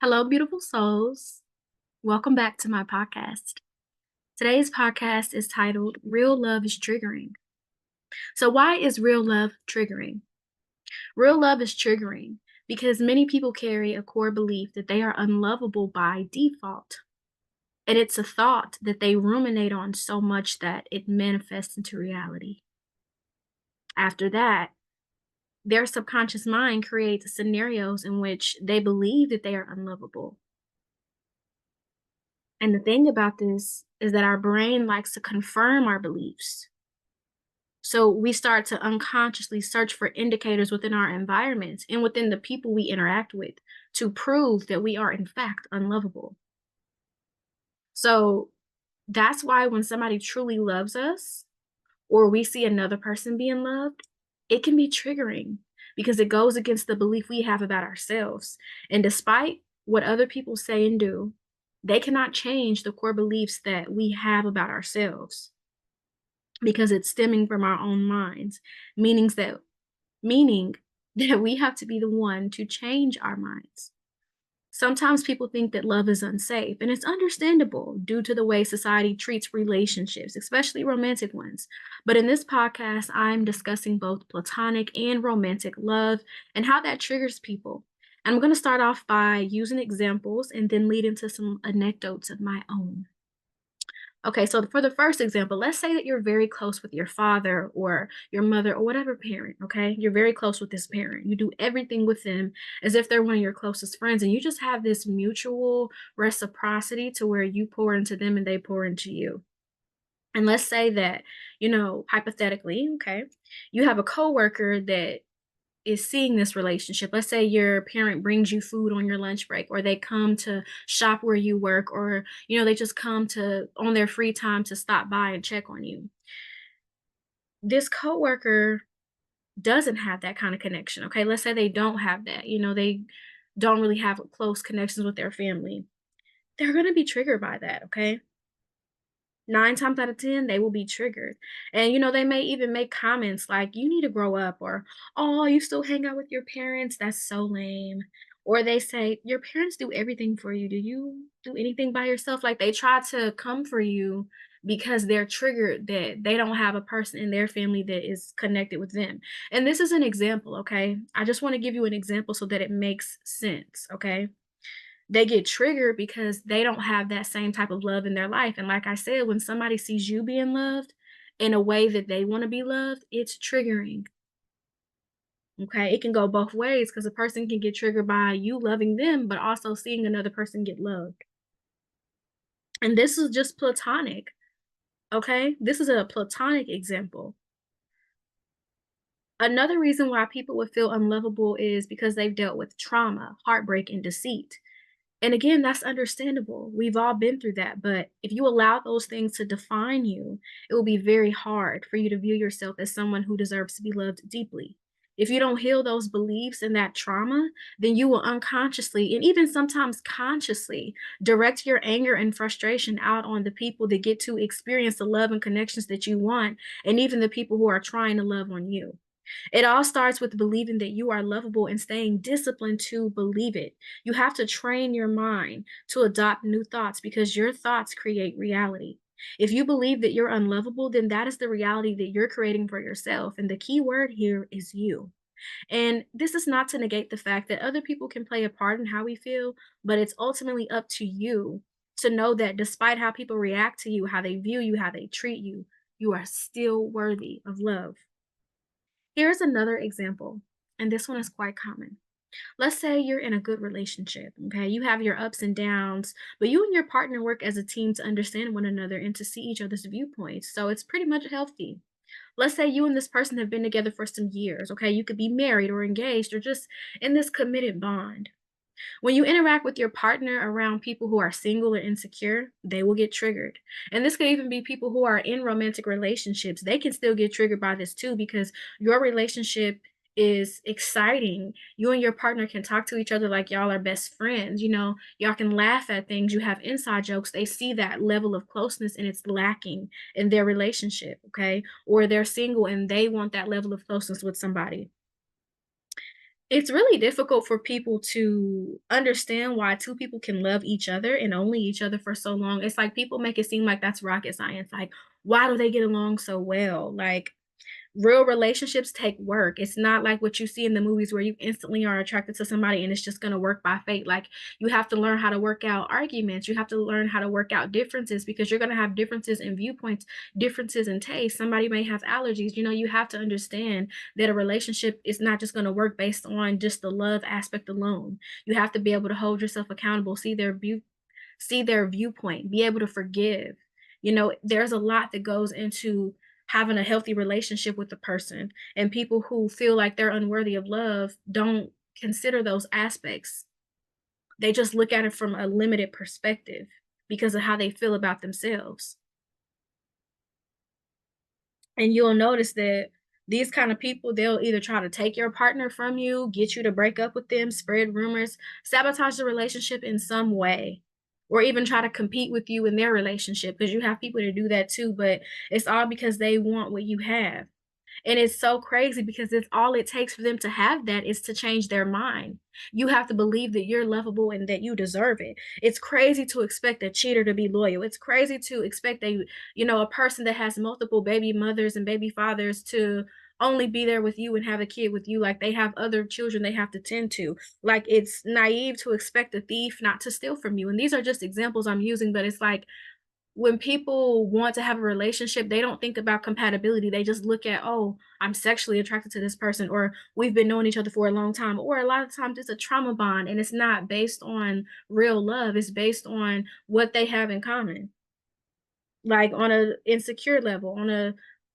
Hello, beautiful souls. Welcome back to my podcast. Today's podcast is titled Real Love is Triggering. So, why is real love triggering? Real love is triggering because many people carry a core belief that they are unlovable by default. And it's a thought that they ruminate on so much that it manifests into reality. After that, their subconscious mind creates scenarios in which they believe that they are unlovable. And the thing about this is that our brain likes to confirm our beliefs. So we start to unconsciously search for indicators within our environments and within the people we interact with to prove that we are, in fact, unlovable. So that's why when somebody truly loves us or we see another person being loved, it can be triggering because it goes against the belief we have about ourselves. And despite what other people say and do, they cannot change the core beliefs that we have about ourselves because it's stemming from our own minds, meaning that we have to be the one to change our minds. Sometimes people think that love is unsafe, and it's understandable due to the way society treats relationships, especially romantic ones. But in this podcast, I'm discussing both platonic and romantic love and how that triggers people. And I'm going to start off by using examples and then lead into some anecdotes of my own. Okay, so for the first example, let's say that you're very close with your father or your mother or whatever parent, okay? You're very close with this parent. You do everything with them as if they're one of your closest friends, and you just have this mutual reciprocity to where you pour into them and they pour into you. And let's say that, hypothetically, okay, you have a coworker that is seeing this relationship. Let's say your parent brings you food on your lunch break, or they come to shop where you work, or they just come to on their free time to stop by and check on you. This coworker doesn't have that kind of connection. Okay, let's say they don't have that. They don't really have close connections with their family. They're going to be triggered by that. Okay, 9 times out of 10, they will be triggered. And, they may even make comments like, "You need to grow up," or, "Oh, you still hang out with your parents? That's so lame." Or they say, "Your parents do everything for you. Do you do anything by yourself?" Like, they try to come for you because they're triggered that they don't have a person in their family that is connected with them. And this is an example, okay? I just wanna give you an example so that it makes sense, okay? They get triggered because they don't have that same type of love in their life, and like I said, when somebody sees you being loved in a way that they wanna be loved, it's triggering, okay? It can go both ways because a person can get triggered by you loving them, but also seeing another person get loved. And this is just platonic, okay? This is a platonic example. Another reason why people would feel unlovable is because they've dealt with trauma, heartbreak, and deceit. And again, that's understandable. We've all been through that. But if you allow those things to define you, it will be very hard for you to view yourself as someone who deserves to be loved deeply. If you don't heal those beliefs and that trauma, then you will unconsciously and even sometimes consciously direct your anger and frustration out on the people that get to experience the love and connections that you want, and even the people who are trying to love on you. It all starts with believing that you are lovable and staying disciplined to believe it. You have to train your mind to adopt new thoughts because your thoughts create reality. If you believe that you're unlovable, then that is the reality that you're creating for yourself. And the key word here is you. And this is not to negate the fact that other people can play a part in how we feel, but it's ultimately up to you to know that despite how people react to you, how they view you, how they treat you, you are still worthy of love. Here's another example, and this one is quite common. Let's say you're in a good relationship, okay? You have your ups and downs, but you and your partner work as a team to understand one another and to see each other's viewpoints. So it's pretty much healthy. Let's say you and this person have been together for some years, okay? You could be married or engaged or just in this committed bond. When you interact with your partner around people who are single or insecure, they will get triggered. And this could even be people who are in romantic relationships. They can still get triggered by this too because your relationship is exciting. You and your partner can talk to each other like y'all are best friends. Y'all can laugh at things. You have inside jokes. They see that level of closeness and it's lacking in their relationship, okay? Or they're single and they want that level of closeness with somebody. It's really difficult for people to understand why two people can love each other and only each other for so long. It's like people make it seem like that's rocket science. Like, why do they get along so well? Like, real relationships take work. It's not like what you see in the movies where you instantly are attracted to somebody and it's just going to work by fate. Like, you have to learn how to work out arguments. You have to learn how to work out differences because you're going to have differences in viewpoints, differences in taste. Somebody may have allergies. You have to understand that a relationship is not just going to work based on just the love aspect alone. You have to be able to hold yourself accountable, see their viewpoint, be able to forgive. There's a lot that goes into having a healthy relationship with the person. And people who feel like they're unworthy of love don't consider those aspects. They just look at it from a limited perspective because of how they feel about themselves. And you'll notice that these kind of people, they'll either try to take your partner from you, get you to break up with them, spread rumors, sabotage the relationship in some way, or even try to compete with you in their relationship because you have people to do that too. But it's all because they want what you have. And it's so crazy because it's all it takes for them to have that is to change their mind. You have to believe that you're lovable and that you deserve it. It's crazy to expect a cheater to be loyal. It's crazy to expect a person that has multiple baby mothers and baby fathers to only be there with you and have a kid with you like they have other children they have to tend to. Like, it's naive to expect a thief not to steal from you. And these are just examples I'm using, but it's like when people want to have a relationship, they don't think about compatibility. They just look at, oh, I'm sexually attracted to this person, or we've been knowing each other for a long time, or a lot of times it's a trauma bond and it's not based on real love. It's based on what they have in common, like on a insecure level, on a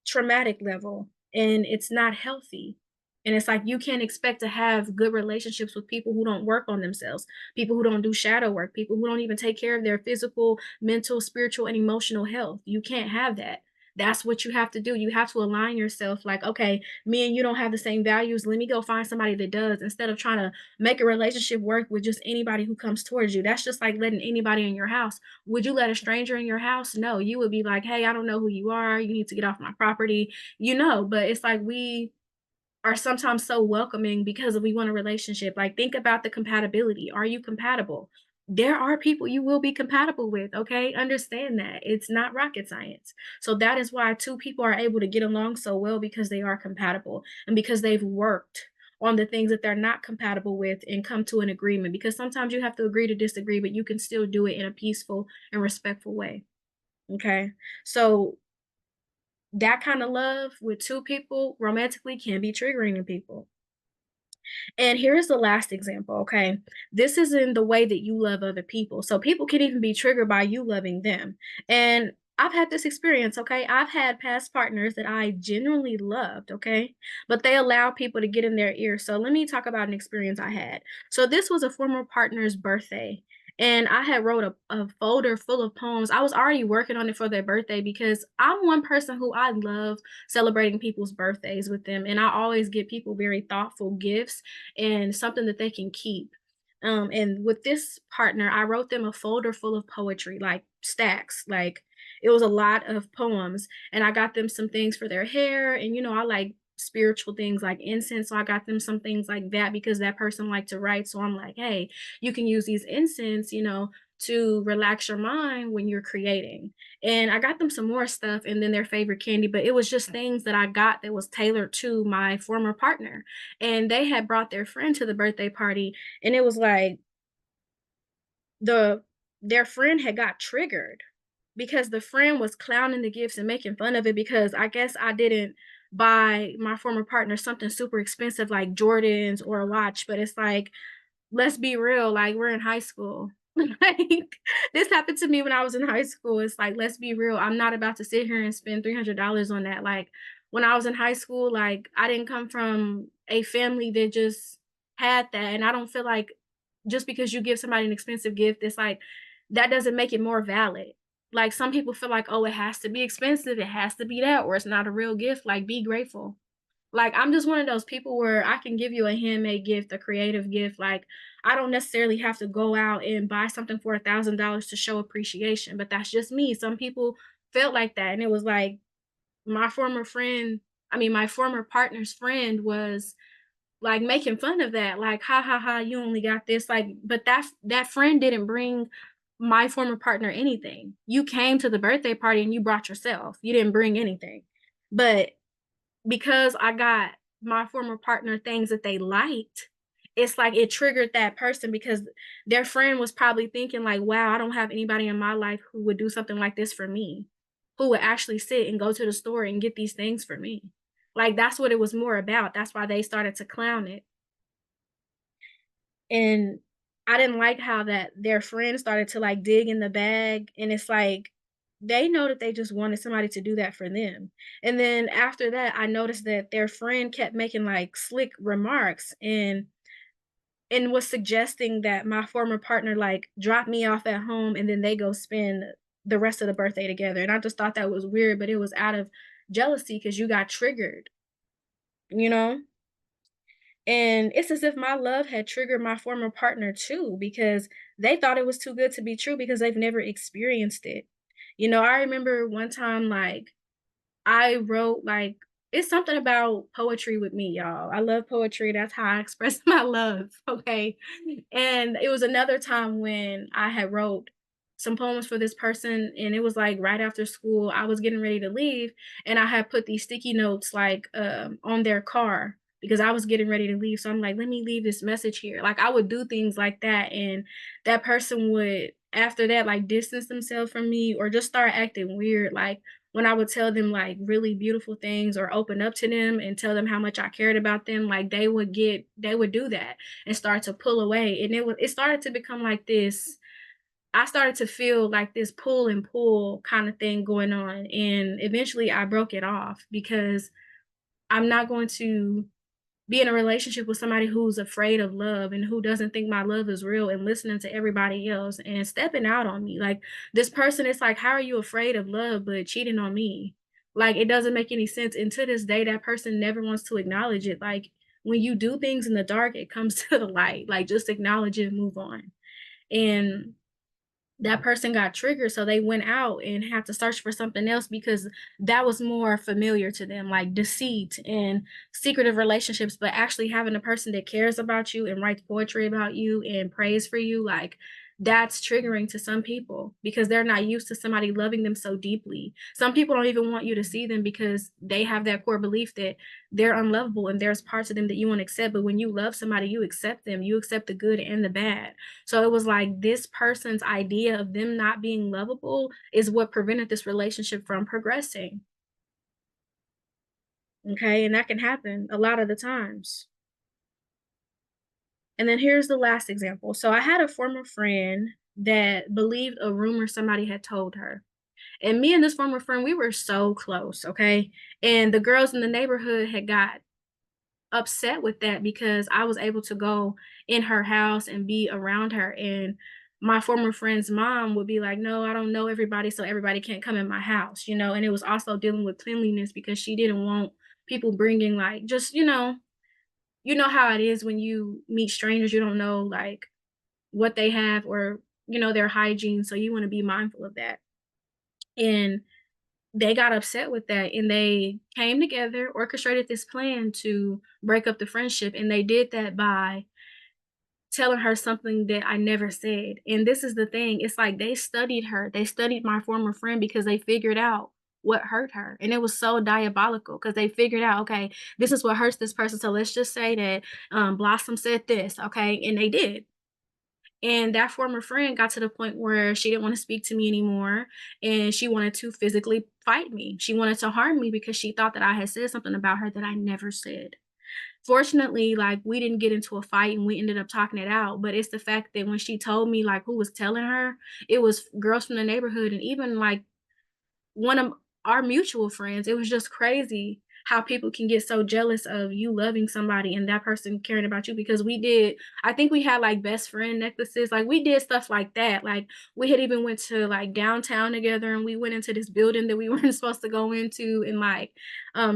traumatic level, and it's not healthy. And it's like you can't expect to have good relationships with people who don't work on themselves, people who don't do shadow work, people who don't even take care of their physical, mental, spiritual, and emotional health. You can't have that. That's what you have to do. You have to align yourself like, okay, me and you don't have the same values. Let me go find somebody that does instead of trying to make a relationship work with just anybody who comes towards you. That's just like letting anybody in your house. Would you let a stranger in your house? No, you would be like, hey, I don't know who you are. You need to get off my property, but it's like we are sometimes so welcoming because we want a relationship. Like, think about the compatibility. Are you compatible? There are people you will be compatible with, okay? Understand that. It's not rocket science. So that is why two people are able to get along so well because they are compatible and because they've worked on the things that they're not compatible with and come to an agreement. Because sometimes you have to agree to disagree, but you can still do it in a peaceful and respectful way. Okay. So that kind of love with two people romantically can be triggering to people. And here's the last example, okay? This is in the way that you love other people. So people can even be triggered by you loving them. And I've had this experience, okay? I've had past partners that I genuinely loved, okay? But they allow people to get in their ear. So let me talk about an experience I had. So this was a former partner's birthday. And I had wrote a folder full of poems. I was already working on it for their birthday because I'm one person who I love celebrating people's birthdays with them. And I always get people very thoughtful gifts and something that they can keep. And with this partner, I wrote them a folder full of poetry, like stacks, like it was a lot of poems. And I got them some things for their hair. And, I like spiritual things like incense. So I got them some things like that because that person liked to write. So I'm like, hey, you can use these incense, to relax your mind when you're creating. And I got them some more stuff and then their favorite candy, but it was just things that I got that was tailored to my former partner. And they had brought their friend to the birthday party, and it was like the their friend had got triggered because the friend was clowning the gifts and making fun of it because I guess I didn't buy my former partner something super expensive like Jordans or a watch, but it's like, let's be real, like, we're in high school. Like, this happened to me when I was in high school. It's like, let's be real, I'm not about to sit here and spend $300 on that. Like, when I was in high school, like, I didn't come from a family that just had that, and I don't feel like just because you give somebody an expensive gift, it's like that doesn't make it more valid. Like, some people feel like, "Oh, it has to be expensive, it has to be that, or it's not a real gift." Like, be grateful. Like, I'm just one of those people where I can give you a handmade gift, a creative gift. Like, I don't necessarily have to go out and buy something for $1,000 to show appreciation, but that's just me. Some people felt like that, and it was like my former partner's friend was like making fun of that, like, "Ha ha ha, you only got this," like, but that friend didn't bring my former partner anything. You came to the birthday party and you brought yourself. You didn't bring anything. But because I got my former partner things that they liked, it's like it triggered that person because their friend was probably thinking like, "Wow, I don't have anybody in my life who would do something like this for me, who would actually sit and go to the store and get these things for me." Like, that's what it was more about. That's why they started to clown it. And I didn't like how that their friend started to, like, dig in the bag, and it's like, they know that they just wanted somebody to do that for them. And then after that, I noticed that their friend kept making, like, slick remarks and was suggesting that my former partner, like, drop me off at home and then they go spend the rest of the birthday together, and I just thought that was weird, but it was out of jealousy because you got triggered, you know? And it's as if my love had triggered my former partner too, because they thought it was too good to be true because they've never experienced it. I remember one time, like, I wrote, like, it's something about poetry with me, y'all. I love poetry. That's how I express my love. Okay. And it was another time when I had wrote some poems for this person, and it was like right after school. I was getting ready to leave, and I had put these sticky notes like on their car because I was getting ready to leave. So I'm like, let me leave this message here. Like, I would do things like that, and that person would after that like distance themselves from me or just start acting weird. Like, when I would tell them like really beautiful things or open up to them and tell them how much I cared about them, like they would do that and start to pull away. And it started to become like this. I started to feel like this pull and pull kind of thing going on. And eventually I broke it off because I'm not going to be in a relationship with somebody who's afraid of love and who doesn't think my love is real and listening to everybody else and stepping out on me. Like, this person is like, how are you afraid of love but cheating on me? Like, it doesn't make any sense. And to this day, that person never wants to acknowledge it. Like, when you do things in the dark, it comes to the light. Like, just acknowledge it and move on. And that person got triggered, so they went out and had to search for something else because that was more familiar to them, like deceit and secretive relationships. But actually having a person that cares about you and writes poetry about you and prays for you, like, that's triggering to some people because they're not used to somebody loving them so deeply. Some people don't even want you to see them because they have that core belief that they're unlovable and there's parts of them that you won't accept. But when you love somebody, you accept them, you accept the good and the bad. So it was like this person's idea of them not being lovable is what prevented this relationship from progressing. Okay. And that can happen a lot of the times. And then here's the last example. So I had a former friend that believed a rumor somebody had told her. And me and this former friend, we were so close. Okay. And the girls in the neighborhood had got upset with that because I was able to go in her house and be around her. And my former friend's mom would be like, "No, I don't know everybody, so everybody can't come in my house." And it was also dealing with cleanliness because she didn't want people bringing like just, you know how it is when you meet strangers, you don't know like what they have or, their hygiene. So you want to be mindful of that. And they got upset with that and they came together, orchestrated this plan to break up the friendship. And they did that by telling her something that I never said. And this is the thing, it's like they studied her. They studied my former friend because they figured out what hurt her. And it was so diabolical because they figured out, okay, this is what hurts this person. So let's just say that Blossom said this, okay? And they did. And that former friend got to the point where she didn't want to speak to me anymore and she wanted to physically fight me. She wanted to harm me because she thought that I had said something about her that I never said. Fortunately, like, we didn't get into a fight and we ended up talking it out, but it's the fact that when she told me, like, who was telling her, it was girls from the neighborhood and even, like, one of our mutual friends. It was just crazy how people can get so jealous of you loving somebody and that person caring about you because I think we had like best friend necklaces. Like, we did stuff like that. Like, we had even went to like downtown together and we went into this building that we weren't supposed to go into. And like,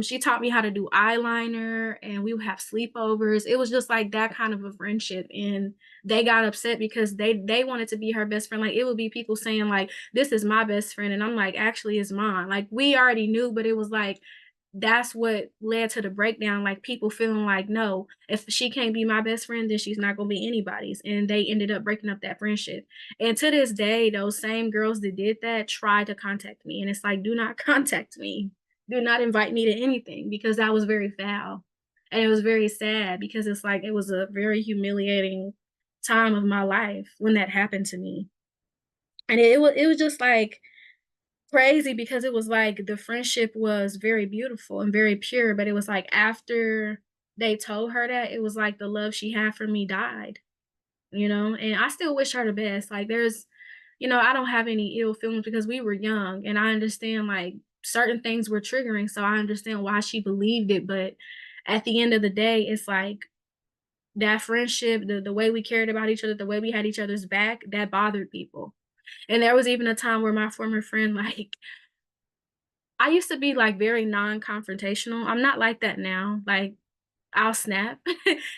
she taught me how to do eyeliner and we would have sleepovers. It was just like that kind of a friendship. And they got upset because they wanted to be her best friend. Like, it would be people saying like, this is my best friend. And I'm like, actually, it's mine. Like, we already knew, but it was like, that's what led to the breakdown, like, people feeling like, "No, if she can't be my best friend, then she's not gonna be anybody's," and they ended up breaking up that friendship. And to this day, those same girls that did that try to contact me, and it's like, "Do not contact me. Do not invite me to anything," because that was very foul, and it was very sad because it's like, it was a very humiliating time of my life when that happened to me. And it was just, like, crazy because it was like the friendship was very beautiful and very pure, but it was like after they told her that, it was like the love she had for me died, you know? And I still wish her the best. Like I don't have any ill feelings because we were young and I understand like certain things were triggering, so I understand why she believed it, but at the end of the day, it's like that friendship, the way we cared about each other, the way we had each other's back, that bothered people. And there was even a time where my former friend, like, I used to be, like, very non-confrontational. I'm not like that now. Like, I'll snap.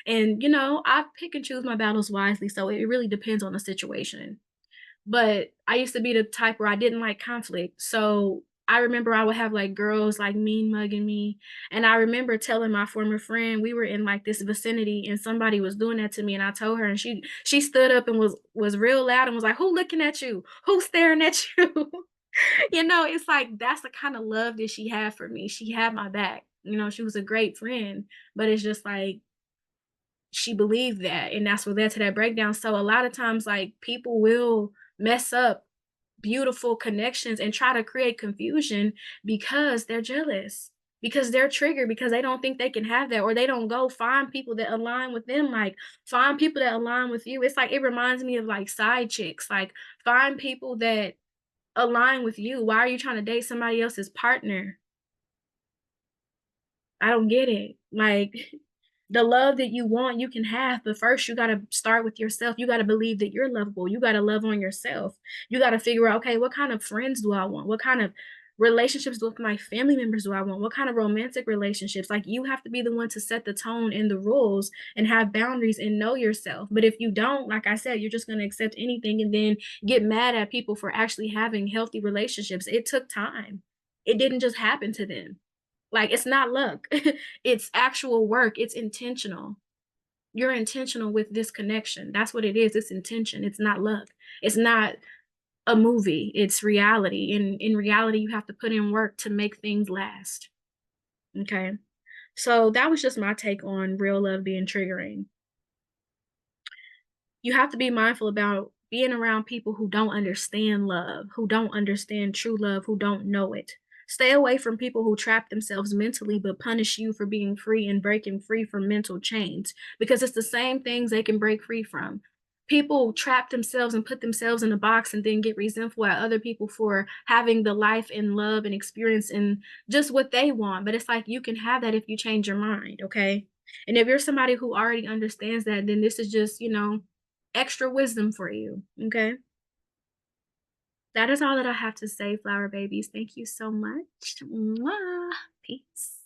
And, I pick and choose my battles wisely, so it really depends on the situation. But I used to be the type where I didn't like conflict. So I remember I would have, like, girls, like, mean mugging me. And I remember telling my former friend, we were in, like, this vicinity and somebody was doing that to me, and I told her, and she stood up and was real loud and was like, "Who looking at you? Who's staring at you?" It's like that's the kind of love that she had for me. She had my back. She was a great friend, but it's just like she believed that, and that's what led to that breakdown. So a lot of times, like people will mess up beautiful connections and try to create confusion because they're jealous, because they're triggered, because they don't think they can have that, or they don't go find people that align with them. Like find people that align with you. It's like it reminds me of like side chicks. Like find people that align with you. Why are you trying to date somebody else's partner? I don't get it. Like, the love that you want, you can have, but first you gotta start with yourself. You gotta believe that you're lovable. You gotta love on yourself. You gotta figure out, okay, what kind of friends do I want? What kind of relationships with my family members do I want? What kind of romantic relationships? Like, you have to be the one to set the tone and the rules and have boundaries and know yourself. But if you don't, like I said, you're just gonna accept anything and then get mad at people for actually having healthy relationships. It took time. It didn't just happen to them. Like, it's not luck. It's actual work, it's intentional. You're intentional with this connection. That's what it is, it's intention, it's not luck. It's not a movie, it's reality. In reality, you have to put in work to make things last, okay? So, that was just my take on real love being triggering. You have to be mindful about being around people who don't understand love, who don't understand true love, who don't know it. Stay away from people who trap themselves mentally but punish you for being free and breaking free from mental chains because it's the same things they can break free from. People trap themselves and put themselves in a box and then get resentful at other people for having the life and love and experience and just what they want. But it's like you can have that if you change your mind, okay? And if you're somebody who already understands that, then this is just, extra wisdom for you, okay? That is all that I have to say, flower babies. Thank you so much. Mwah. Peace.